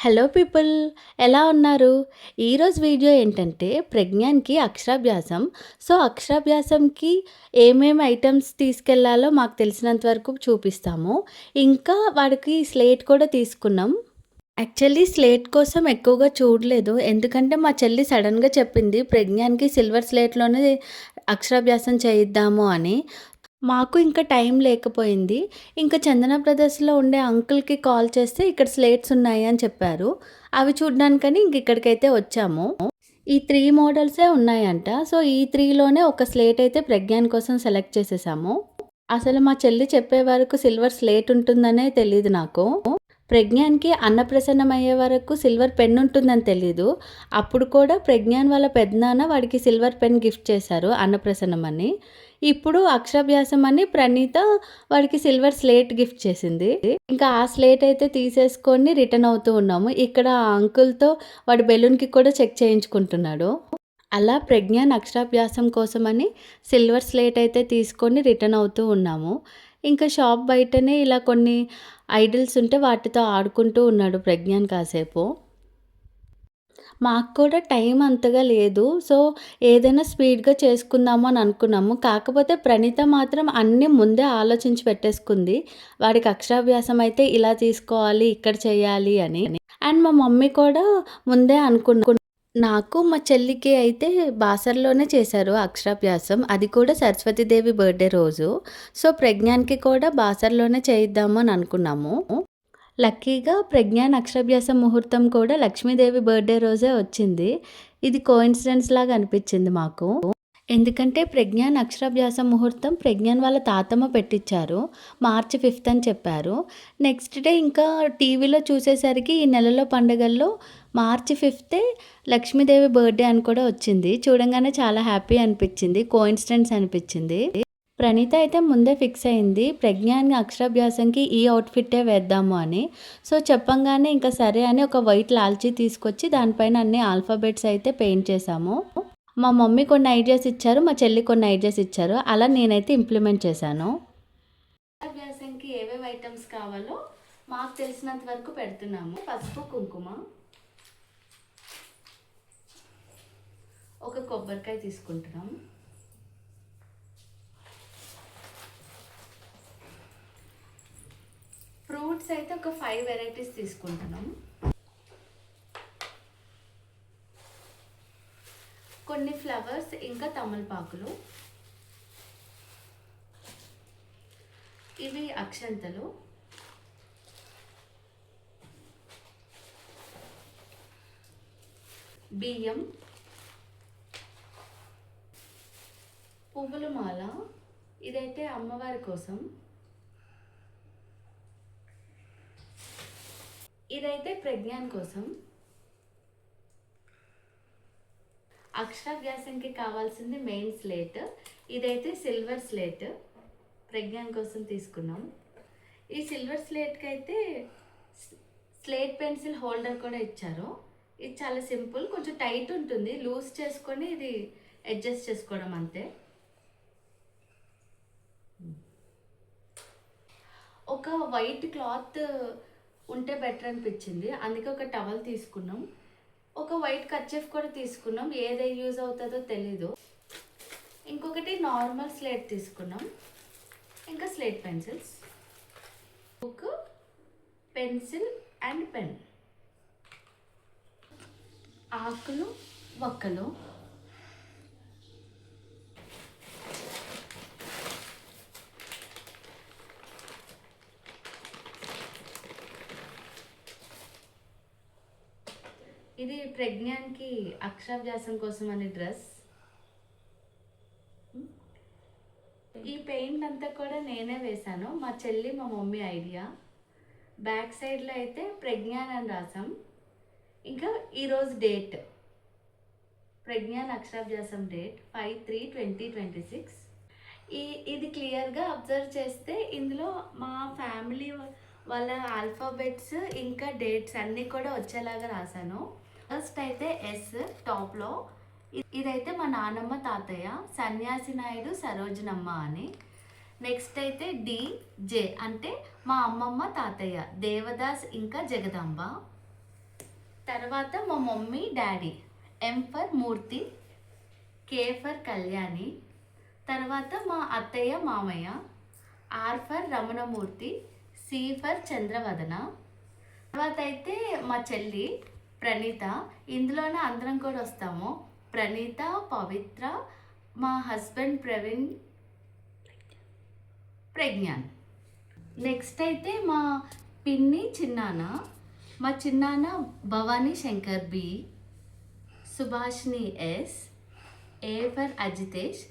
Hello people, ఎలా ఉన్నారు? ఈరోజు వీడియో ఏంటంటే ప్రజ్ఞాన్‌కి అక్షరాభ్యాసం. సో, అక్షరాభ్యాసంకి ఏమేమి ఐటెమ్స్ తీసుకెళ్లాలో మాకు తెలిసినంత వరకు చూపిస్తాము. ఇంకా వాడికి స్లేట్ కూడా తీసుకున్నాం. యాక్చువల్లీ స్లేట్ కోసం ఎక్కువగా చూడలేదు. ఎందుకంటే మా చెల్లి సడెన్‌గా చెప్పింది ప్రజ్ఞాన్‌కి సిల్వర్ స్లేట్‌లోనే అక్షరాభ్యాసం చేయిద్దాము అని. మాకు ఇంకా టైం లేకపోయింది. ఇంకా చందన బ్రదర్స్‌లో ఉండే అంకుల్‌కి కాల్ చేస్తే ఇక్కడ స్లేట్స్ ఉన్నాయి అని చెప్పారు. అవి చూడ్డానికని ఇంక ఇక్కడికైతే వచ్చాము. ఈ 3 మోడల్సే ఉన్నాయంట. సో, ఈ 3లోనే ఒక స్లేట్ అయితే ప్రజ్ఞాన్ కోసం సెలెక్ట్ చేసేసాము. అసలు మా చెల్లి చెప్పే వరకు సిల్వర్ స్లేట్ ఉంటుందనే తెలీదు నాకు. ప్రజ్ఞాన్‌కి అన్నప్రసన్నం అయ్యే వరకు సిల్వర్ పెన్ ఉంటుందని తెలీదు. అప్పుడు కూడా ప్రజ్ఞాన్ వాళ్ళ పెదనాన్న వాడికి సిల్వర్ పెన్ గిఫ్ట్ చేశారు అన్నప్రసన్నం అని. ఇప్పుడు అక్షరాభ్యాసం అని ప్రణీత వాడికి సిల్వర్ స్లేట్ గిఫ్ట్ చేసింది. ఇంకా ఆ స్లేట్ అయితే తీసేసుకొని రిటర్న్ అవుతూ ఉన్నాము. ఇక్కడ ఆ అంకుల్‌తో వాడి బెలూన్‌కి కూడా చెక్ చేయించుకుంటున్నాడు. అలా ప్రజ్ఞాన్ అక్షరాభ్యాసం కోసమని సిల్వర్ స్లేట్ అయితే తీసుకొని రిటర్న్ అవుతూ ఉన్నాము. ఇంకా షాప్ బయటనే ఇలా కొన్ని ఐడిల్స్ ఉంటే వాటితో ఆడుకుంటూ ఉన్నాడు ప్రజ్ఞాన్ కాసేపు. మాకు కూడా టైం అంతగా లేదు. సో, ఏదైనా స్పీడ్‌గా చేసుకుందాము అని అనుకున్నాము. కాకపోతే ప్రణీత మాత్రం అన్నీ ముందే ఆలోచించి పెట్టేసుకుంది. వాడికి అక్షరాభ్యాసం అయితే ఇలా తీసుకోవాలి, ఇక్కడ చేయాలి అని. అండ్ మా మమ్మీ కూడా ముందే నాకు, మా చెల్లికి అయితే బాసర్లోనే చేశారు అక్షరాభ్యాసం. అది కూడా సరస్వతీదేవి బర్త్‌డే రోజు. సో, ప్రజ్ఞాన్‌కి కూడా బాసర్లోనే చేయిద్దాము అని అనుకున్నాము. లక్కీగా ప్రజ్ఞాన్ అక్షరాభ్యాసం ముహూర్తం కూడా లక్ష్మీదేవి బర్త్‌డే రోజే వచ్చింది. ఇది కోయిన్సిడెన్స్ లాగా అనిపించింది మాకు. ఎందుకంటే ప్రజ్ఞాన్ అక్షరాభ్యాసం ముహూర్తం ప్రజ్ఞాన్ వాళ్ళ తాతమ్మ పెట్టించారు. మార్చి 5 అని చెప్పారు. నెక్స్ట్ డే ఇంకా టీవీలో చూసేసరికి ఈ నెలలో పండుగల్లో మార్చి 5 లక్ష్మీదేవి బర్త్‌డే అని కూడా వచ్చింది. చూడంగానే చాలా హ్యాపీ అనిపించింది. కోయిన్సిడెన్స్ అనిపించింది. ప్రణీత అయితే ముందే ఫిక్స్ అయింది. ప్రజ్ఞాన్ అక్షరాభ్యాసంకి ఈ అవుట్‌ఫిట్టే వేద్దాము అని. సో, చెప్పంగానే ఇంకా సరే అని ఒక వైట్ లాల్చీ తీసుకొచ్చి దానిపైన అన్ని ఆల్ఫాబెట్స్ అయితే పెయింట్ చేశాము. మా మమ్మీ కొన్ని ఐడియాస్ ఇచ్చారు. మా చెల్లి కొన్ని ఐడియాస్ ఇచ్చారు. అలా నేనైతే ఇంప్లిమెంట్ చేశాను. అక్షరాభ్యాసంకి ఏవేవి ఐటమ్స్ కావాలో మాకు తెలిసినంత వరకు పెడుతున్నాము. పసుపు, కుంకుమ, ఒక కొబ్బరికాయ తీసుకుంటున్నాం. ఫ్రూట్స్ అయితే ఒక 5 వెరైటీస్ తీసుకుంటున్నాం. కొన్ని ఫ్లవర్స్ ఇంకా తమలపాకులు. ఇవి అక్షంతలు. బియ్యం, పువ్వుల మాల. ఇదైతే అమ్మవారి కోసం. ఇదైతే ప్రజ్ఞాన్ కోసం. అక్షరాభ్యాసంకి కావాల్సింది మెయిన్ స్లేట్. ఇదైతే సిల్వర్ స్లేట్ ప్రజ్ఞాన్ కోసం తీసుకున్నాం. ఈ సిల్వర్ స్లేట్కి అయితే స్లేట్ పెన్సిల్ హోల్డర్ కూడా ఇచ్చారు. ఇది చాలా సింపుల్, కొంచెం టైట్ ఉంటుంది. లూజ్ చేసుకొని ఇది అడ్జస్ట్ చేసుకోవడం అంతే. ఒక వైట్ క్లాత్ ఉంటే బెటర్ అనిపించింది, అందుకే ఒక టవల్ తీసుకున్నాం. ఒక వైట్ కర్చీఫ్ కూడా తీసుకున్నాం. ఏది యూజ్ అవుతుందో తెలీదు. ఇంకొకటి నార్మల్ స్లేట్ తీసుకున్నాం. ఇంకా slate pencils, book, pencil and pen, ఆకులు, వక్కలు, ఇది ప్రజ్ఞాన్‌కి అక్షరాభ్యాసం కోసం అనే డ్రెస్. ఈ పెయింట్ అంతా కూడా నేనే వేశాను. మా చెల్లి, మా మమ్మీ ఐడియా. బ్యాక్ సైడ్లో అయితే ప్రజ్ఞాన్ అని రాసాం. ఇంకా ఈరోజు డేట్, ప్రజ్ఞాన్ అక్షరాభ్యాసం డేట్ 5/3/2026. ఇది క్లియర్గా అబ్జర్వ్ చేస్తే ఇందులో మా ఫ్యామిలీ వాళ్ళ ఆల్ఫాబెట్స్ ఇంకా డేట్స్ అన్నీ కూడా వచ్చేలాగా రాశాను. ఫస్ట్ అయితే ఎస్ టాప్లో. ఇదైతే మా నానమ్మ తాతయ్య, సన్యాసి నాయుడు సరోజనమ్మ అని. నెక్స్ట్ అయితే జే అంటే మా అమ్మమ్మ తాతయ్య దేవదాస్ ఇంకా జగదాంబ. తర్వాత మా mummy daddy M for Murthy, K for Kalyani, తర్వాత మా అత్తయ్య మామయ్య, R for Ramanamurthy, C for Chandravadana, తర్వాత అయితే మా చెల్లి ప్రణీత. ఇందులోనే అందరం కూడా వస్తాము, ప్రణీత, పవిత్ర, మా హస్బెండ్ ప్రవీణ్, ప్రజ్ఞాన్. నెక్స్ట్ అయితే మా పిన్ని చిన్నాన్న, మా చిన్నాన్న భవానీ శంకర్ బి, సుభాష్ని ఎస్, ఏ ఫర్ అజితేష్,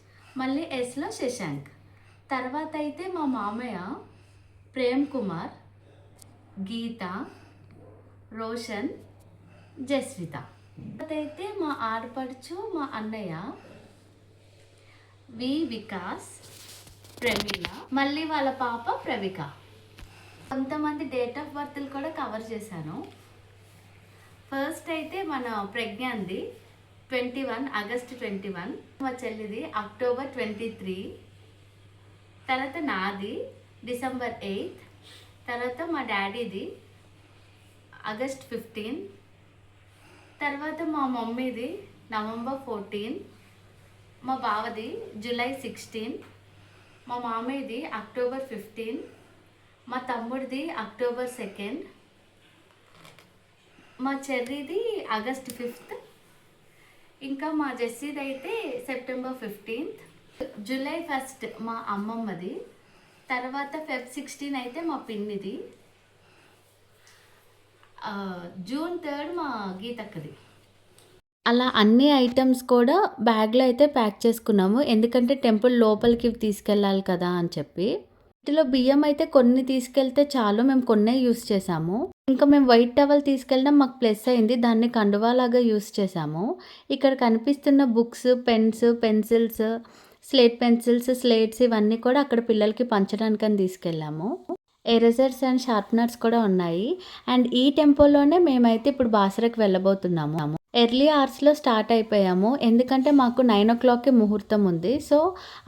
మళ్ళీ ఎస్లో శశాంక్. తర్వాత అయితే మా మామయ్య ప్రేమ్ కుమార్, గీత, రోషన్, జస్విత. తర్వాత అయితే మా ఆడపడుచు మా అన్నయ్య వి వికాస్, ప్రమీల, మళ్ళీ వాళ్ళ పాప ప్రవిక. కొంతమంది డేట్ ఆఫ్ బర్త్లు కూడా కవర్ చేశాను. ఫస్ట్ అయితే మన ప్రజ్ఞాంది 21 ఆగస్ట్ 21, మా చెల్లిది అక్టోబర్ 23, తర్వాత నాది డిసెంబర్ 8, తర్వాత మా డాడీది ఆగస్ట్ 15, తర్వాత మా మమ్మీది నవంబర్ 14, మా బావది జూలై 16, మా మామయ్యది అక్టోబర్ 15, మా తమ్ముడిది అక్టోబర్ 2, మా చెర్రీది ఆగస్ట్ 5, ఇంకా మా జెస్సీది అయితే సెప్టెంబర్ 15, జూలై 1 మా అమ్మమ్మది, తర్వాత ఫెబ్ 16 అయితే మా పిన్నిది, జూన్ 3 మా గీతక్కది. అలా అన్ని ఐటమ్స్ కూడా బ్యాగ్లో అయితే ప్యాక్ చేసుకున్నాము, ఎందుకంటే టెంపుల్ లోపలికి తీసుకెళ్ళాలి కదా అని చెప్పి. వీటిలో బియ్యం అయితే కొన్ని తీసుకెళ్తే చాలు, మేము కొన్నే యూస్ చేసాము. ఇంకా మేము వైట్ టవల్ తీసుకెళ్ళడం మాకు ప్లస్ అయింది, దాన్ని కండువాలాగా యూస్ చేసాము. ఇక్కడ కనిపిస్తున్న books, pens, pencils, slate pencils, slates ఇవన్నీ కూడా అక్కడ పిల్లలకి పంచడానికని తీసుకెళ్ళాము. ఎరేజర్స్ అండ్ షార్ప్నర్స్ కూడా ఉన్నాయి. అండ్ ఈ టెంపోలోనే మేమైతే ఇప్పుడు బాసరకు వెళ్ళబోతున్నాము. ఎర్లీ అవర్స్లో స్టార్ట్ అయిపోయాము, ఎందుకంటే మాకు 9 o'clockకి ముహూర్తం ఉంది. సో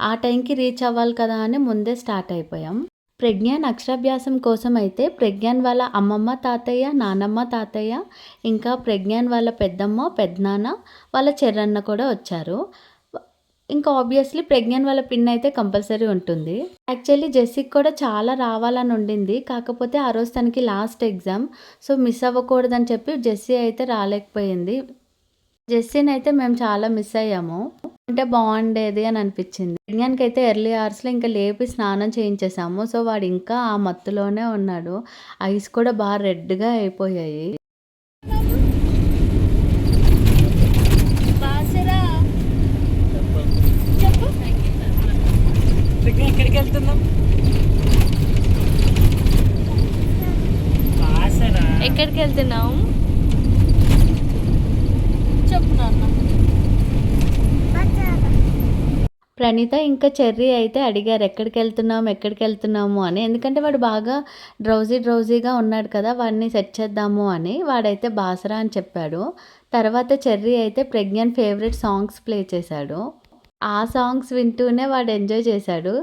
ఆ టైంకి రీచ్ అవ్వాలి కదా అని ముందే స్టార్ట్ అయిపోయాం. ప్రజ్ఞాన్ అక్షరాభ్యాసం కోసం అయితే ప్రజ్ఞాన్ వాళ్ళ అమ్మమ్మ తాతయ్య, నానమ్మ తాతయ్య, ఇంకా ప్రజ్ఞాన్ వాళ్ళ పెద్దమ్మ, పెద్దనాన్న, వాళ్ళ చెర్రన్న కూడా వచ్చారు. ఇంకా ఆబ్వియస్లీ ప్రజ్ఞాన్ వాళ్ళ పిన్ అయితే కంపల్సరీ ఉంటుంది. యాక్చువల్లీ జెస్సీకి కూడా చాలా రావాలని ఉండింది, కాకపోతే ఆ రోజు తనకి లాస్ట్ ఎగ్జామ్, సో మిస్ అవ్వకూడదని చెప్పి జెస్సీ అయితే రాలేకపోయింది. జెస్సీని అయితే మేము చాలా మిస్ అయ్యాము, అంటే బాగుండేది అని అనిపించింది. ప్రజ్ఞాన్కి అయితే ఎర్లీ అవర్స్లో ఇంకా లేపి స్నానం చేయించేసాము. సో వాడు ఇంకా ఆ మత్తులోనే ఉన్నాడు, ఐస్ కూడా బాగా రెడ్గా అయిపోయాయి. ఎక్కడికి వెళ్తున్నాం? ఎక్కడికి వెళ్తున్నాం చెప్పు నాన్న. ప్రణీత ఇంకా చెర్రీ అయితే అడిగారు ఎక్కడికి వెళ్తున్నాము అని, ఎందుకంటే వాడు బాగా డ్రౌజీగా ఉన్నాడు కదా, వాడిని సెట్ చేద్దాము అని. వాడైతే బాసరా అని చెప్పాడు. తర్వాత చెర్రీ అయితే ప్రజ్ఞాన్ ఫేవరెట్ సాంగ్స్ ప్లే చేశాడు. ఆ సాంగ్స్ వింటూనే వాడు ఎంజాయ్ చేశాడు.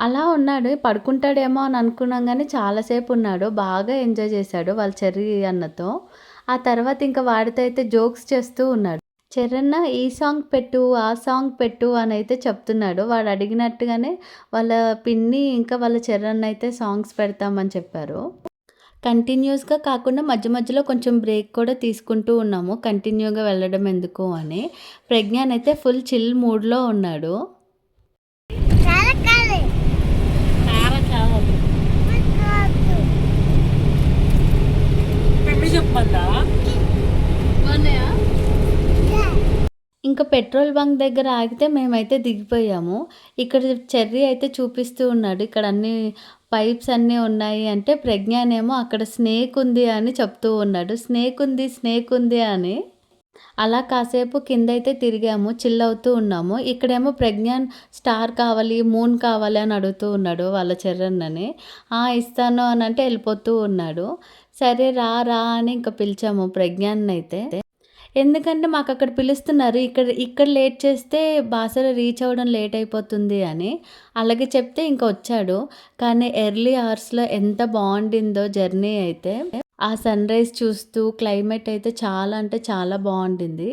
అలా ఉన్నాడు, పడుకుంటాడేమో అని అనుకున్నాం కానీ చాలాసేపు ఉన్నాడు, బాగా ఎంజాయ్ చేశాడు వాళ్ళ చెర్రీ అన్నతో. ఆ తర్వాత ఇంకా వాడితో అయితే జోక్స్ చేస్తూ ఉన్నాడు. చెర్రన్న ఈ సాంగ్ పెట్టు, ఆ సాంగ్ పెట్టు అని అయితే చెప్తున్నాడు. వాడు అడిగినట్టుగానే వాళ్ళ పిన్ని ఇంకా వాళ్ళ చెర్రన్న అయితే సాంగ్స్ పెడతామని చెప్పారు. కంటిన్యూస్గా కాకుండా మధ్య మధ్యలో కొంచెం బ్రేక్ కూడా తీసుకుంటూ ఉన్నాము, కంటిన్యూగా వెళ్ళడం ఎందుకు అని. ప్రజ్ఞాన్ అయితే ఫుల్ చిల్ మూడ్లో ఉన్నాడు. ఇంకా పెట్రోల్ బంక్ దగ్గర ఆగితే మేమైతే దిగిపోయాము. ఇక్కడ చెర్రీ అయితే చూపిస్తూ ఉన్నాడు, ఇక్కడ అన్ని పైప్స్ అన్నీ ఉన్నాయి అంటే ప్రజ్ఞాన్ ఏమో అక్కడ స్నేక్ ఉంది అని చెప్తూ ఉన్నాడు. స్నేక్ ఉంది అని. అలా కాసేపు కిందైతే తిరిగాము, చిల్ అవుతూ ఉన్నాము. ఇక్కడేమో ప్రజ్ఞాన్ స్టార్ కావాలి, మూన్ కావాలి అని అడుగుతూ ఉన్నాడు వాళ్ళ చెర్రన్నని. ఇస్తాను అని అంటే వెళ్ళిపోతూ ఉన్నాడు. సరే రా అని ఇంకా పిలిచాము ప్రజ్ఞాన్ అయితే, ఎందుకంటే మాకు అక్కడ పిలుస్తున్నారు, ఇక్కడ లేట్ చేస్తే బాసర రీచ్ అవ్వడం లేట్ అయిపోతుంది అని. అలాగే చెప్తే ఇంకా వచ్చాడు. కానీ ఎర్లీ అవర్స్లో ఎంత బాగుండిందో జర్నీ అయితే. ఆ సన్‌రైజ్ చూస్తూ క్లైమేట్ అయితే చాలా అంటే చాలా బావుండింది.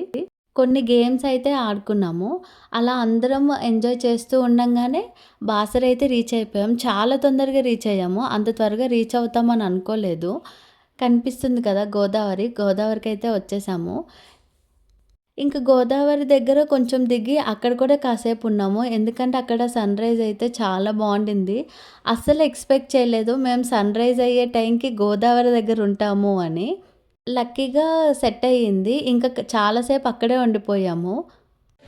కొన్ని గేమ్స్ అయితే ఆడుకున్నాము. అలా అందరం ఎంజాయ్ చేస్తూ ఉండంగానే బాసర అయితే రీచ్ అయిపోయాం. చాలా తొందరగా రీచ్ అయ్యాము. అంత త్వరగా రీచ్ అవుతామని అనుకోలేదు. కనిపిస్తుంది కదా గోదావరి. గోదావరికైతే వచ్చేసాము. ఇంక గోదావరి దగ్గర కొంచెం దిగి అక్కడ కూడా కాసేపు ఉన్నాము. ఎందుకంటే అక్కడ సన్‌రైజ్ అయితే చాలా బావుండింది. అస్సలు ఎక్స్‌పెక్ట్ చేయలేదు మేము సన్‌రైజ్ అయ్యే టైంకి గోదావరి దగ్గర ఉంటాము అని. లక్కీగా సెట్ అయ్యింది. ఇంక చాలా సేపు అక్కడే ఉండిపోయాము.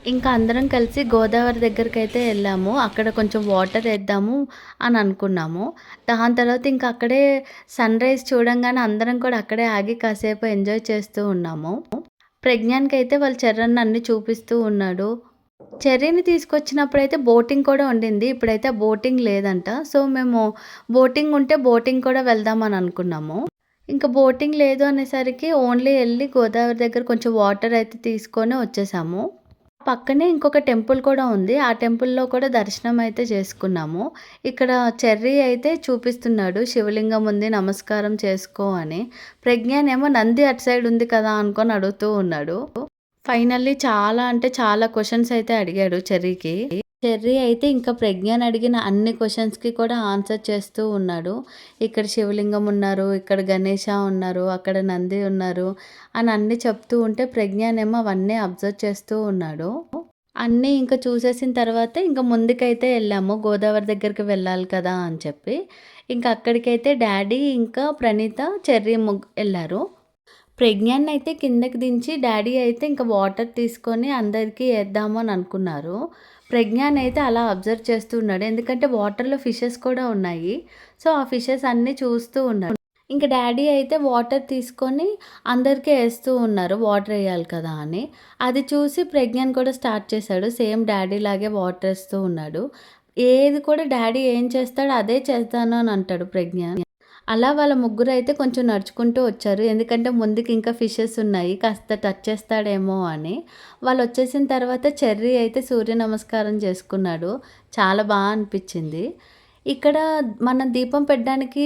ఇంకా అందరం కలిసి గోదావరి దగ్గరికైతే ఎళ్ళాము. అక్కడ కొంచెం వాటర్ ఏద్దాము అని అనుకున్నాము. దాని తర్వాత ఇంక అక్కడే సన్‌రైజ్ చూడంగానే అందరం కూడా అక్కడే ఆగి కాసేపు ఎంజాయ్ చేస్తూ ఉన్నాము. ప్రజ్ఞాన్‌కైతే వాళ్ళ చెర్రన్న అన్నీ చూపిస్తూ ఉన్నాడు. చెర్రీని తీసుకొచ్చినప్పుడైతే బోటింగ్ కూడా ఉండింది. ఇప్పుడైతే బోటింగ్ లేదంట. సో, మేము బోటింగ్ ఉంటే బోటింగ్ కూడా వెళ్దామని అనుకున్నాము. ఇంక బోటింగ్ లేదు అనేసరికి ఓన్లీ ఎళ్లి గోదావరి దగ్గర కొంచెం వాటర్ అయితే తీసుకొని వచ్చేసాము. పక్కనే ఇంకొక టెంపుల్ కూడా ఉంది. ఆ టెంపుల్‌లో కూడా దర్శనం అయితే చేసుకున్నాము. ఇక్కడ చెర్రీ అయితే చూపిస్తున్నాడు. శివలింగం ఉంది నమస్కారం చేసుకో అని. ప్రజ్ఞాన్ ఏమో నంది అటు సైడ్ ఉంది కదా అనుకోని అడుగుతూ ఉన్నాడు. ఫైనల్లీ చాలా అంటే చాలా క్వెషన్స్ అయితే అడిగాడు చెర్రీకి. చెర్రీ అయితే ఇంకా ప్రజ్ఞాన్ అడిగిన అన్ని క్వెషన్స్‌కి కూడా ఆన్సర్ చేస్తూ ఉన్నాడు. ఇక్కడ శివలింగం ఉన్నారు, ఇక్కడ గణేష ఉన్నారు, అక్కడ నంది ఉన్నారు అని అన్నీ చెప్తూ ఉంటే ప్రజ్ఞాన్ ఏమో అవన్నీ అబ్జర్వ్ చేస్తూ ఉన్నాడు. అన్నీ ఇంక చూసేసిన తర్వాత ఇంక ముందుకైతే ఎళ్ళాము. గోదావరి దగ్గరికి వెళ్ళాలి కదా అని చెప్పి. ఇంక అక్కడికైతే డ్యాడీ ఇంకా ప్రణీత, చెర్రీ ఎళ్లారు. ప్రజ్ఞాన్నయితే కిందకి దించి డ్యాడీ అయితే ఇంక వాటర్ తీసుకొని అందరికీ ఏద్దాము అని అనుకున్నారు. ప్రజ్ఞాన్ అయితే అలా అబ్జర్వ్ చేస్తూ ఉన్నాడు. ఎందుకంటే వాటర్‌లో ఫిషెస్ కూడా ఉన్నాయి. సో, ఆ ఫిషెస్ అన్నీ చూస్తూ ఉన్నాడు. ఇంక డ్యాడీ అయితే వాటర్ తీసుకొని అందరికీ ఏస్తూ ఉన్నారు. వాటర్ ఎయ్యాలి కదా అని. అది చూసి ప్రజ్ఞాన్ కూడా స్టార్ట్ చేశాడు. సేమ్ డ్యాడీ లాగే వాటర్ ఏస్తూ ఉన్నాడు. ఏది కూడా డ్యాడీ ఏం చేస్తాడో అదే చేస్తాను అని అంటాడు ప్రజ్ఞాన్. అలా వాళ్ళ ముగ్గురైతే కొంచెం నడుచుకుంటూ వచ్చారు. ఎందుకంటే ముందుకి ఇంకా ఫిషెస్ ఉన్నాయి. కాస్త టచ్ చేస్తాడేమో అని. వాళ్ళొచ్చేసిన తర్వాత చెర్రీ అయితే సూర్య నమస్కారం చేసుకున్నాడు. చాలా అనిపిచ్చింది. ఇక్కడ మనం దీపం పెట్టడానికి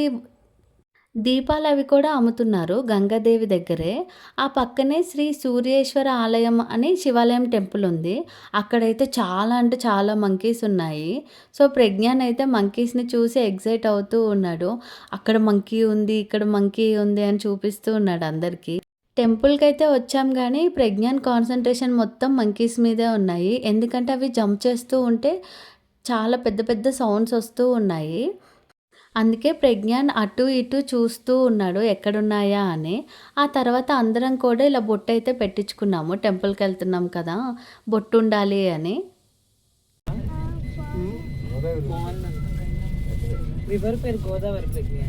దీపాలవి కూడా అమ్ముతున్నారు గంగాదేవి దగ్గరే. ఆ పక్కనే శ్రీ సూర్యేశ్వర ఆలయం అని శివాలయం టెంపుల్ ఉంది. అక్కడైతే చాలా అంటే చాలా మంకీస్ ఉన్నాయి. సో, ప్రజ్ఞాన్ అయితే మంకీస్‌ని చూసి ఎక్సైట్ అవుతూ ఉన్నాడు. అక్కడ మంకీ ఉంది, ఇక్కడ మంకీ ఉంది అని చూపిస్తూ ఉన్నాడు అందరికీ. టెంపుల్‌కైతే వచ్చాం గానీ ప్రజ్ఞాన్ కాన్సంట్రేషన్ మొత్తం మంకీస్ మీదే ఉన్నాయి. ఎందుకంటే అవి జంప్ చేస్తూ ఉంటే చాలా పెద్ద పెద్ద సౌండ్స్ వస్తూ ఉన్నాయి. అందుకే ప్రజ్ఞాన్ అటు ఇటు చూస్తూ ఉన్నాడు ఎక్కడున్నాయా అని. ఆ తర్వాత అందరం కూడా ఇలా బొట్టయితే పెట్టించుకున్నాము. టెంపుల్‌కెళ్తున్నాం కదా! బొట్టుండాలి అని. రివర్ పేరు గోదావరి ప్రజ్ఞ.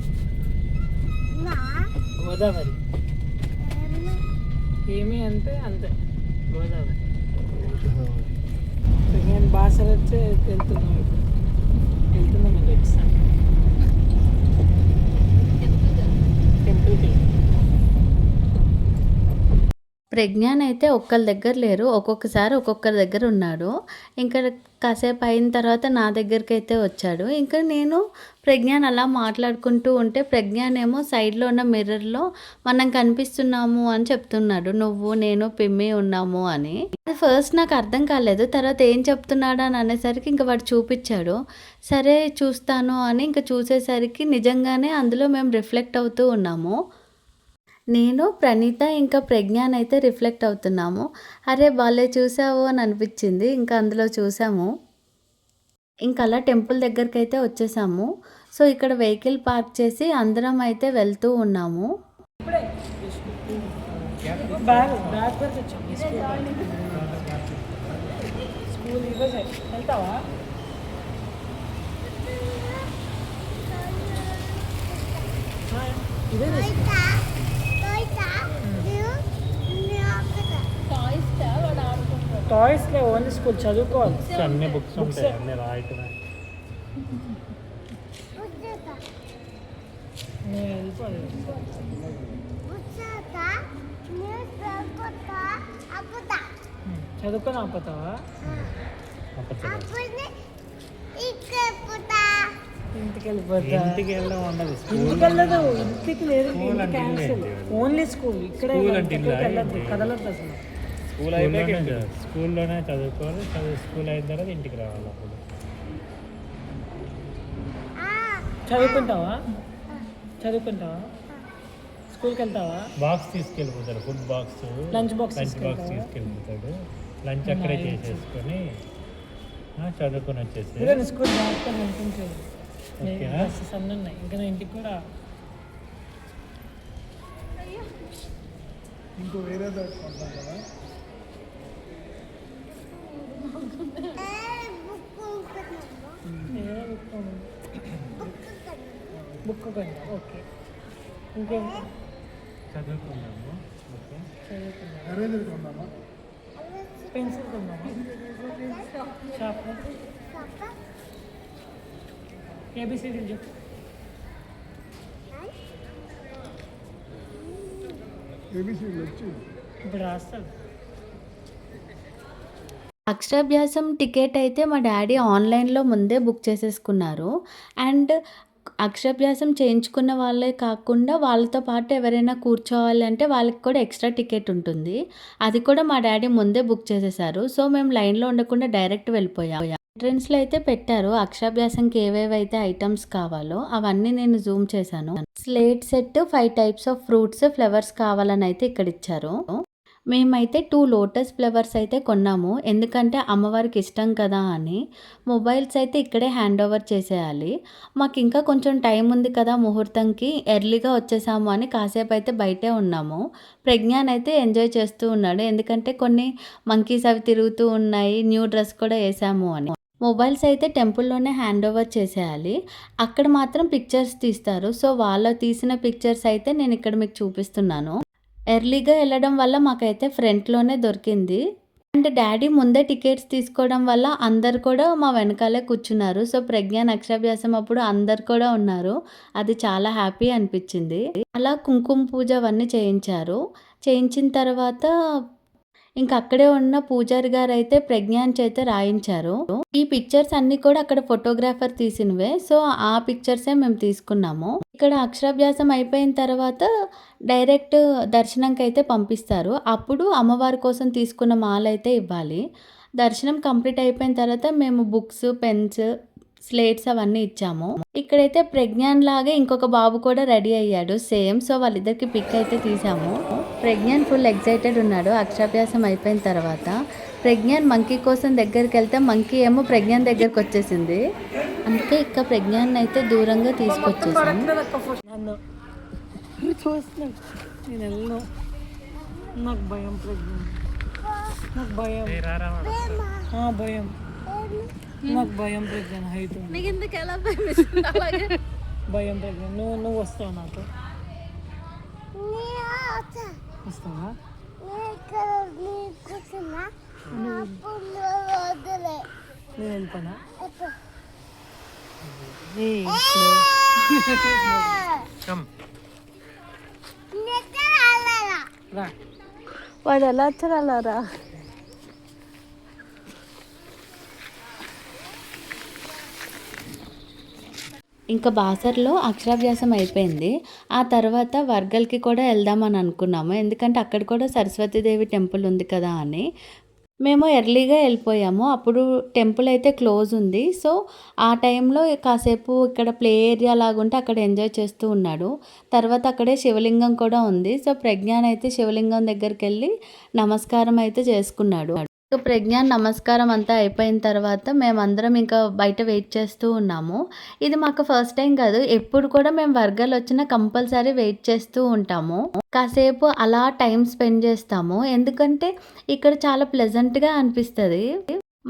గోదావరి ఏమి అంటే అంతే గోదావరి. ప్రజ్ఞాన్ బాసర వచ్చి వెళ్తున్నాం ఇంకా వచ్చాను టెంపుల్కి. ప్రజ్ఞాన్ అయితే ఒక్కళ్ళ దగ్గర లేరు. ఒక్కొక్కసారి ఒక్కొక్కరి దగ్గర ఉన్నాడు. ఇంకా కాసేపు అయిన తర్వాత నా దగ్గరికైతే వచ్చాడు. ఇంకా నేను ప్రజ్ఞాన్ అలా మాట్లాడుకుంటూ ఉంటే ప్రజ్ఞాన్ ఏమో సైడ్‌లో ఉన్న మిర్రర్‌లో మనం కనిపిస్తున్నాము అని చెప్తున్నాడు. నువ్వు, నేను, పిమ్మి ఉన్నాము అని. ఫస్ట్ నాకు అర్థం కాలేదు. తర్వాత ఏం చెప్తున్నాడు అని అనేసరికి ఇంక వాడు చూపిచ్చాడు. సరే చూస్తాను అని ఇంక చూసేసరికి నిజంగానే అందులో మేము రిఫ్లెక్ట్ అవుతూ ఉన్నాము. నేను, ప్రణీత ఇంకా ప్రజ్ఞాన్ అయితే రిఫ్లెక్ట్ అవుతున్నాము. అరే! భలే చూసావు అని అనిపిచ్చింది. ఇంకా అందులో చూసాము. ఇంకలా టెంపుల్ దగ్గరికైతే వచ్చేసాము. సో, ఇక్కడ వెహికల్ పార్క్ చేసి అందరం అయితే వెళ్తూ ఉన్నాము. బ్యాగ్ వరకు వచ్చాం స్కూల్ ఈరోజు వెళ్తావా? ఇదే టాయ్స్లే ఓన్లీ స్కూల్ చదువుకోవాలి. అన్ని బుక్స్ ఉంటాయి, అన్ని రాయటం. చదువుకొని ఆపుతావా? ఇంటికి వెళ్ళిపోతా ఇంటికి వెళ్ళడం ఉండదు ఇంటికి వెళ్ళదు ఇంటికి లేదు స్కూల్ ఇంటికి అంటే క్యాన్సిల్ ఇంటికి ఓన్లీ స్కూల్ ఇక్కడే స్కూల్ అంటే ఎక్కడికి ఇలా వెళ్ళొద్దు ఏంటి? కదలొద్దు అసలు స్కూల్లోనే చదువుకోవాలి స్కూల్ అయిన తర్వాత ఇంటికి రావాలి అప్పుడు చదువుకుంటావా స్కూల్కి వెళ్తావా బాక్స్ తీసుకెళ్ళిపోతాడు ఫుడ్ బాక్స్ లంచ్ బాక్స్ తీసుకెళ్ళిపోతాడు లంచ్ అక్కడే చేసేసుకొని చదువుకొని వచ్చేసి ఇదే స్కూల్ జాగ్రత్త అనిపించేది ఓకేనా? బస్సెస్ అన్నీ ఉన్నాయి ఇంకా నేను ఇంటికి కూడా ఇంకో వేరే కొంటాం కదా బుక్ కొంటా ఓకే ఇంకేం చదువుకున్నాము ఓకే చదువుకుందాం ఎరేజర్ కొందామా పెన్సిల్ కొందామా షాప్లో ఏబిసిడీలు చెప్పు ఏబిసిడి వచ్చి ఇప్పుడు రాస్తాడు అక్షరాభ్యాసం టికెట్ అయితే మా డాడీ ఆన్లైన్లో ముందే బుక్ చేసేసుకున్నారు. అండ్ అక్షరాభ్యాసం చేయించుకున్న వాళ్ళే కాకుండా వాళ్ళతో పాటు ఎవరైనా కూర్చోవాలి అంటే వాళ్ళకి కూడా ఎక్స్ట్రా టికెట్ ఉంటుంది. అది కూడా మా డాడీ ముందే బుక్ చేసేసారు. సో మేము లైన్లో ఉండకుండా డైరెక్ట్ వెళ్ళిపోయాం. ఎంట్రన్స్లో అయితే పెట్టారు అక్షరాభ్యాసంకి ఏవేవైతే ఐటమ్స్ కావాలో అవన్నీ నేను జూమ్ చేశాను. Slate set 5 types of fruits flowers కావాలని అయితే ఇక్కడ ఇచ్చారు. మేమైతే 2 లోటస్ ఫ్లవర్స్ అయితే కొన్నాము. ఎందుకంటే అమ్మవారికి ఇష్టం కదా అని. మొబైల్స్ అయితే ఇక్కడే హ్యాండ్ ఓవర్ చేసేయాలి. మాకు ఇంకా కొంచెం టైం ఉంది కదా ముహూర్తంకి ఎర్లీగా వచ్చేసాము అని కాసేపు అయితే బయటే ఉన్నాము. ప్రజ్ఞాన్ అయితే ఎంజాయ్ చేస్తూ ఉన్నాడు. ఎందుకంటే కొన్ని మంకీస్ అవి తిరుగుతూ ఉన్నాయి. న్యూ డ్రెస్ కూడా వేసాము అని. మొబైల్స్ అయితే టెంపుల్లోనే హ్యాండ్ ఓవర్ చేసేయాలి. అక్కడ మాత్రం పిక్చర్స్ తీస్తారు. సో వాళ్ళు తీసిన పిక్చర్స్ అయితే నేను ఇక్కడ మీకు చూపిస్తున్నాను. ఎర్లీగా వెళ్ళడం వల్ల మాకైతే ఫ్రంట్లోనే దొరికింది. అండ్ డాడీ ముందే టికెట్స్ తీసుకోవడం వల్ల అందరు కూడా మా వెనకాలే కూర్చున్నారు. సో ప్రజ్ఞాన్ అక్షరాభ్యాసం అప్పుడు అందరు కూడా ఉన్నారు. అది చాలా హ్యాపీ అనిపించింది. అలా కుంకుమ పూజ అవన్నీ చేయించారు. చేయించిన తర్వాత ఇంకా అక్కడే ఉన్న పూజారి గారు అయితే ప్రజ్ఞాన్ చేత రాయించారు. ఈ పిక్చర్స్ అన్ని కూడా అక్కడ ఫోటోగ్రాఫర్ తీసినవే. సో ఆ పిక్చర్సే మేము తీసుకున్నాము. ఇక్కడ అక్షరాభ్యాసం అయిపోయిన తర్వాత డైరెక్ట్ దర్శనంకి అయితే పంపిస్తారు. అప్పుడు అమ్మవారి కోసం తీసుకున్న మాల అయితే ఇవ్వాలి. దర్శనం కంప్లీట్ అయిపోయిన తర్వాత మేము బుక్స్ పెన్స్ స్లేట్స్ అవన్నీ ఇచ్చాము. ఇక్కడైతే ప్రజ్ఞాన్ లాగే ఇంకొక బాబు కూడా రెడీ అయ్యాడు సేమ్. సో వాళ్ళిద్దరికి పిక్ అయితే తీసాము. ప్రజ్ఞాన్ ఫుల్ ఎక్సైటెడ్ ఉన్నాడు అక్షరాభ్యాసం అయిపోయిన తర్వాత. ప్రజ్ఞాన్ మంకీ కోసం దగ్గరికి వెళ్తే మంకీ ఏమో ప్రజ్ఞాన్ దగ్గరికి వచ్చేసింది. అందుకే ఇక్కడ ప్రజ్ఞాన్ అయితే దూరంగా తీసుకొచ్చేసాం. నన్ను చూస్తున్నాను నేను వెళ్ళను నాకు భయం ప్రజ్ఞ నాకు భయం భయం నాకు భయం ప్రజ్ఞ హైట్ నీకు ఎందుకు ఎలా భయమేస్తుంది అలాగే భయం ప్రజ్ఞ నువ్వు వస్తావు నాతో వస్తావా నేను వెళ్ళిపోనా రా వాడు ఎలా వచ్చారు అలా రా ఇంకా బాసర్లో అక్షరాభ్యాసం అయిపోయింది. ఆ తర్వాత వర్గల్కి కూడా వెళ్దామని అనుకున్నాము. ఎందుకంటే అక్కడ కూడా సరస్వతీదేవి టెంపుల్ ఉంది కదా అని. మేము ఎర్లీగా వెళ్ళిపోయాము. అప్పుడు టెంపుల్ అయితే క్లోజ్ ఉంది. సో ఆ టైంలో కాసేపు ఇక్కడ ప్లే ఏరియా లాగుంటే అక్కడ ఎంజాయ్ చేస్తూ ఉన్నాడు. తర్వాత అక్కడే శివలింగం కూడా ఉంది. సో ప్రజ్ఞాన్ అయితే శివలింగం దగ్గరికి వెళ్ళి నమస్కారం అయితే చేసుకున్నాడు. ప్రజ్ఞాన్ నమస్కారం అంతా అయిపోయిన తర్వాత మేమందరం ఇంకా బయట వెయిట్ చేస్తూ ఉన్నాము. ఇది మాకు ఫస్ట్ టైం కాదు. ఎప్పుడు కూడా మేము వర్గాలు వచ్చినా కంపల్సరీ వెయిట్ చేస్తూ ఉంటాము. కాసేపు అలా టైం స్పెండ్ చేస్తాము. ఎందుకంటే ఇక్కడ చాలా ప్లెజెంట్గా అనిపిస్తుంది.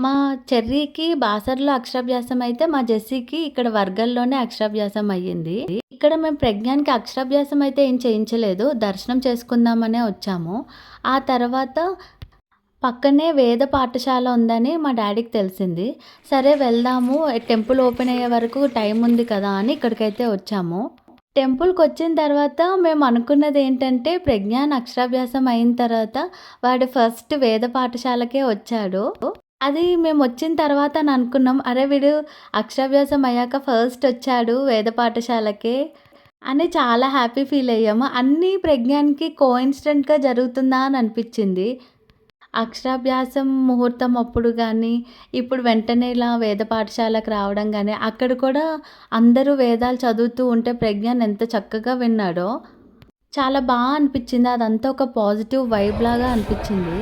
మా చెర్రీకి బాసర్లో అక్షరాభ్యాసం అయితే మా జెస్సీకి ఇక్కడ వర్గాల్లోనే అక్షరాభ్యాసం అయ్యింది. ఇక్కడ మేము ప్రజ్ఞాన్కి అక్షరాభ్యాసం అయితే ఏం చేయించలేదు. దర్శనం చేసుకుందామనే వచ్చాము. ఆ తర్వాత పక్కనే వేద పాఠశాల ఉందని మా డాడీకి తెలిసింది. సరే వెళ్దాము టెంపుల్ ఓపెన్ అయ్యే వరకు టైం ఉంది కదా అని ఇక్కడికైతే వచ్చాము. టెంపుల్కి వచ్చిన తర్వాత మేము అనుకున్నది ఏంటంటే ప్రజ్ఞాన్ అక్షరాభ్యాసం అయిన తర్వాత వాడు ఫస్ట్ వేద పాఠశాలకే వచ్చాడు. అది మేము వచ్చిన తర్వాత అని అనుకున్నాం. అరే! వీడు అక్షరాభ్యాసం అయ్యాక ఫస్ట్ వచ్చాడు వేద పాఠశాలకే అని చాలా హ్యాపీ ఫీల్ అయ్యాము. అన్నీ ప్రజ్ఞాన్‌కి కోయిన్సిడెంట్‌గా జరుగుతుందా అని అనిపించింది. అక్షరాభ్యాసం ముహూర్తం అప్పుడు గానీ, ఇప్పుడు వెంటనే ఇలా వేద పాఠశాలకు రావడం గానీ, అక్కడ కూడా అందరూ వేదాలు చదువుతూ ఉంటే ప్రజ్ఞాన్ ఎంత చక్కగా విన్నాడో చాలా అనిపించింది. అదంతా ఒక పాజిటివ్ వైబ్ లాగా అనిపించింది.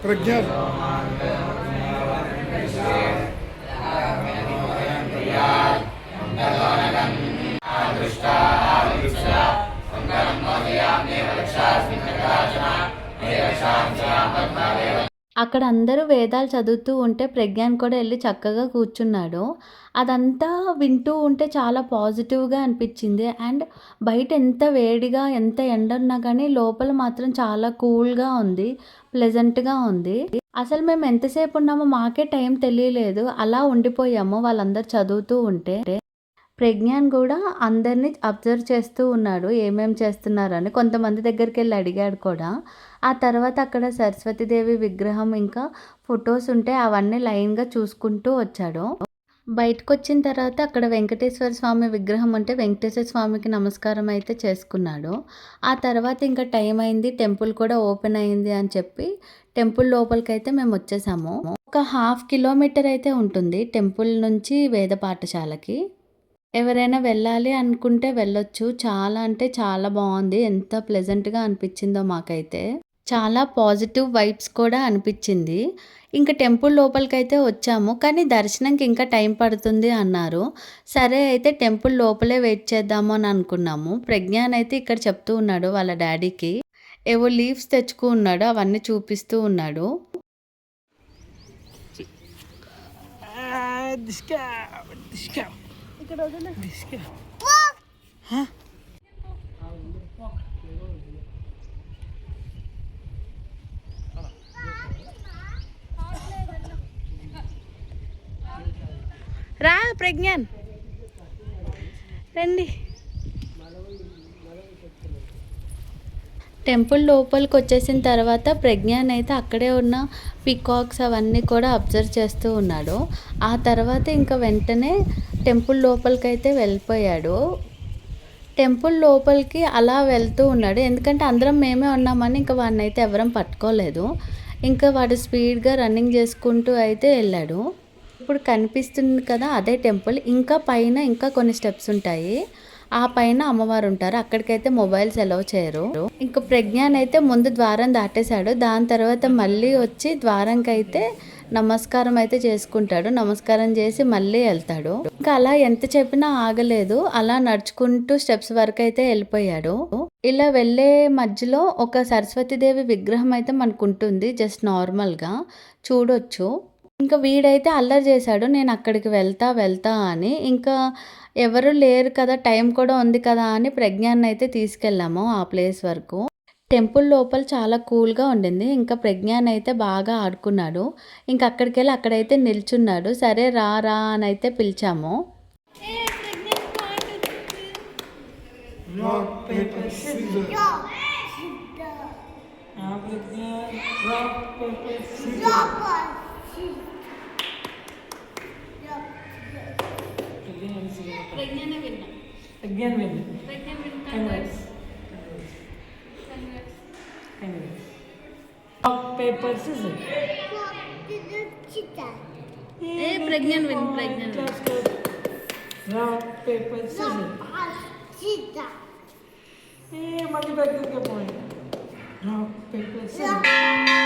ప్రజ్ఞ అక్కడ అందరూ వేదాలు చదువుతూ ఉంటే ప్రజ్ఞాన్ కూడా ఎళ్లి చక్కగా కూర్చున్నాడు. అదంతా వింటూ ఉంటే చాలా పాజిటివ్‌గా అనిపించింది. అండ్ బయట ఎంత వేడిగా, ఎంత ఎండున్నా కానీ లోపల మాత్రం చాలా కూల్‌గా ఉంది. ప్లెజెంట్‌గా ఉంది. అసలు మేము ఎంతసేపు ఉన్నామో మాకే టైం తెలియలేదు. అలా ఉండిపోయాము వాళ్ళందరూ చదువుతూ ఉంటే. ప్రజ్ఞాన్ కూడా అందరిని అబ్జర్వ్ చేస్తూ ఉన్నాడు. ఏమేం చేస్తున్నారని. కొంతమంది దగ్గరికెళ్ళి అడిగాడు కూడా. ఆ తర్వాత అక్కడ సరస్వతీదేవి విగ్రహం ఇంకా ఫోటోస్ ఉంటే అవన్నీ లైన్‌గా చూసుకుంటూ వచ్చాడు. బయటకొచ్చిన తర్వాత అక్కడ వెంకటేశ్వర స్వామి విగ్రహం ఉంటే వెంకటేశ్వర స్వామికి నమస్కారం అయితే చేసుకున్నాడు. ఆ తర్వాత ఇంకా టైం అయింది. టెంపుల్ కూడా ఓపెన్ అయింది అని చెప్పి టెంపుల్ లోపలికైతే మేము వచ్చేసాము. ఒక హాఫ్ కిలోమీటర్ అయితే ఉంటుంది టెంపుల్ నుంచి వేద పాఠశాలకి. ఎవరైనా వెళ్ళాలి అనుకుంటే వెళ్ళొచ్చు. చాలా అంటే చాలా బావుంది. ఎంత ప్లెజెంట్‌గా అనిపించిందో మాకైతే. చాలా పాజిటివ్ వైబ్స్ కూడా అనిపించింది. ఇంక టెంపుల్ లోపలికైతే వచ్చాము. కానీ దర్శనంకి ఇంకా టైం పడుతుంది అన్నారు. సరే అయితే టెంపుల్ లోపలే వెయిట్ చేద్దాము అని అనుకున్నాము. ప్రజ్ఞాన్ అయితే ఇక్కడ చెప్తూ ఉన్నాడు వాళ్ళ డ్యాడీకి. ఏవో లీవ్స్ తెచ్చుకున్నాడు. అవన్నీ చూపిస్తూ ఉన్నాడు. ఇక్కడ వదిలే. రా ప్రజ్ఞాన్ రండి. టెంపుల్ లోపలికి వచ్చేసిన తర్వాత ప్రజ్ఞాన్ అయితే అక్కడే ఉన్న పీకాక్స్ అవన్నీ కూడా అబ్జర్వ్ చేస్తూ ఉన్నాడు. ఆ తర్వాత ఇంకా వెంటనే టెంపుల్ లోపలికైతే వెళ్ళిపోయాడు. టెంపుల్ లోపలికి అలా వెళ్తూ ఉన్నాడు. ఎందుకంటే అందరం మేమే ఉన్నామని ఇంకా వాడినైతే ఎవరం పట్టుకోలేదు. ఇంకా వాడు స్పీడ్‌గా రన్నింగ్ చేసుకుంటూ అయితే వెళ్ళాడు. ఇప్పుడు కనిపిస్తుంది కదా అదే టెంపుల్. ఇంకా పైన ఇంకా కొన్ని స్టెప్స్ ఉంటాయి. ఆ పైన అమ్మవారు ఉంటారు. అక్కడికైతే మొబైల్స్ అలౌ చేయరు. ఇంక ప్రజ్ఞాన్ అయితే ముందు ద్వారం దాటేశాడు. దాని తర్వాత మళ్ళీ వచ్చి ద్వారంకైతే నమస్కారం అయితే చేసుకుంటాడు. నమస్కారం చేసి మళ్ళీ వెళ్తాడు. ఇంకా అలా ఎంత చెప్పినా ఆగలేదు. అలా నడుచుకుంటూ స్టెప్స్ వరకు అయితే వెళ్ళిపోయాడు. ఇలా వెళ్ళే మధ్యలో ఒక సరస్వతీదేవి విగ్రహం అయితే మనకు ఉంటుంది. జస్ట్ నార్మల్‌గా చూడొచ్చు. ఇంకా వీడైతే అల్లరి చేశాడు. నేను అక్కడికి వెళ్తా అని. ఇంకా ఎవరు లేరు కదా, టైం కూడా ఉంది కదా అని ప్రజ్ఞాన్ అయితే తీసుకెళ్ళాము ఆ ప్లేస్ వరకు. టెంపుల్ లోపల చాలా కూల్‌గా ఉండింది. ఇంకా ప్రజ్ఞాన్ అయితే బాగా ఆడుకున్నాడు. ఇంకా అక్కడికెళ్ళి అక్కడైతే నిల్చున్నాడు. సరే రా అని అయితే పిలిచాము. Rock paper scissor Again win. Congrats. Rock, paper, scissors. Pregnant win, pregnant. Rock, paper, scissors. Mali back to the point. Rock, paper, scissors.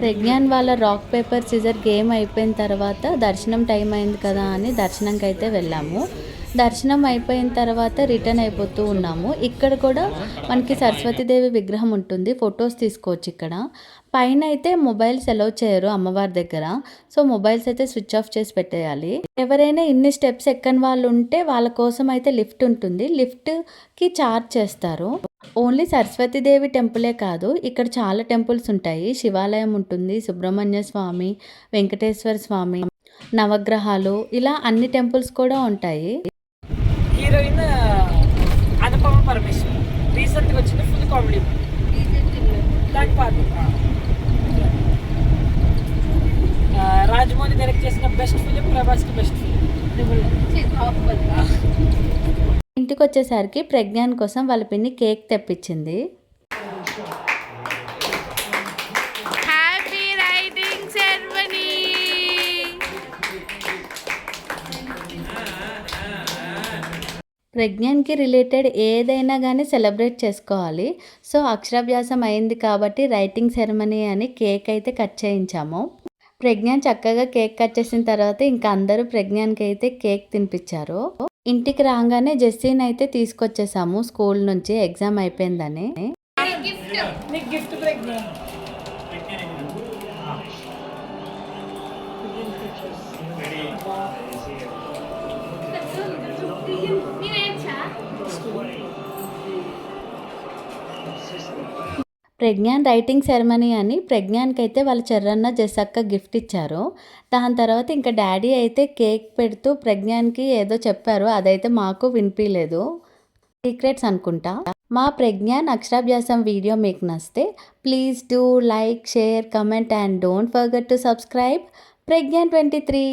Pragyan వాళ్ళ రాక్ పేపర్ సిజర్ గేమ్ అయిపోయిన తర్వాత దర్శనం టైం అయింది కదా అని దర్శనంకి అయితే వెళ్ళాము. దర్శనం అయిపోయిన తర్వాత రిటర్న్ అయిపోతూ ఉన్నాము. ఇక్కడ కూడా మనకి సరస్వతీదేవి విగ్రహం ఉంటుంది, ఫొటోస్ తీసుకోవచ్చు ఇక్కడ. పైన అయితే మొబైల్స్ అలౌ చేయరు అమ్మవారి దగ్గర. సో మొబైల్స్ అయితే స్విచ్ ఆఫ్ చేసి పెట్టేయాలి. ఎవరైనా ఇన్ని స్టెప్స్ ఎక్కని వాళ్ళు ఉంటే వాళ్ళ కోసం అయితే లిఫ్ట్ ఉంటుంది, లిఫ్ట్కి ఛార్జ్ చేస్తారు. ఓన్లీ సరస్వతీదేవి టెంపులే కాదు, ఇక్కడ చాలా టెంపుల్స్ ఉంటాయి. శివాలయం ఉంటుంది, సుబ్రహ్మణ్య స్వామి, వెంకటేశ్వర స్వామి, నవగ్రహాలు, ఇలా అన్ని టెంపుల్స్ కూడా ఉంటాయి. హీరోయిన్ అనుపమ పరమేశ్వర్ రీసెంట్గా వచ్చిన ఫుల్ కామెడీ దాని పాట. రాజమౌళి డైరెక్ట్ చేసిన బెస్ట్ ఫిలిం, ప్రభాస్కి బెస్ట్ ఫిలిం. ఇంటికి వచ్చేసరికి ప్రజ్ఞాన్ కోసం వాళ్ళ పిన్ని కేక్ తెప్పించింది. Happy writing ceremony. ప్రజ్ఞాన్కి రిలేటెడ్ ఏదైనా కానీ సెలబ్రేట్ చేసుకోవాలి. సో అక్షరాభ్యాసం అయింది కాబట్టి రైటింగ్ సెరమనీ అని కేక్ అయితే కట్ చేయించాము. ప్రజ్ఞాన్ చక్కగా కేక్ కట్ చేసిన తర్వాత ఇంకా అందరూ ప్రజ్ఞాన్కి అయితే కేక్ తినిపించారు. ఇంటికి రాగానే జెస్సీని అయితే తీసుకొచ్చేసాము స్కూల్ నుంచి, ఎగ్జామ్ అయిపోయిందని. నీకు గిఫ్ట్ ప్రజ్ఞ. ప్రజ్ఞాన్ రైటింగ్ సెరమనీ అని ప్రజ్ఞాన్కి అయితే వాళ్ళ చెర్రన్న జెస్సక్క గిఫ్ట్ ఇచ్చారు. దాని తర్వాత ఇంకా డాడీ అయితే కేక్ పెడుతూ ప్రజ్ఞాన్కి ఏదో చెప్పారు, అదైతే మాకు వినిపించలేదు, సీక్రెట్స్ అనుకుంటా. మా ప్రజ్ఞాన్ అక్షరాభ్యాసం వీడియో మీకు నచ్చితే please do like, share, comment and don't forget to subscribe Pragyan 23.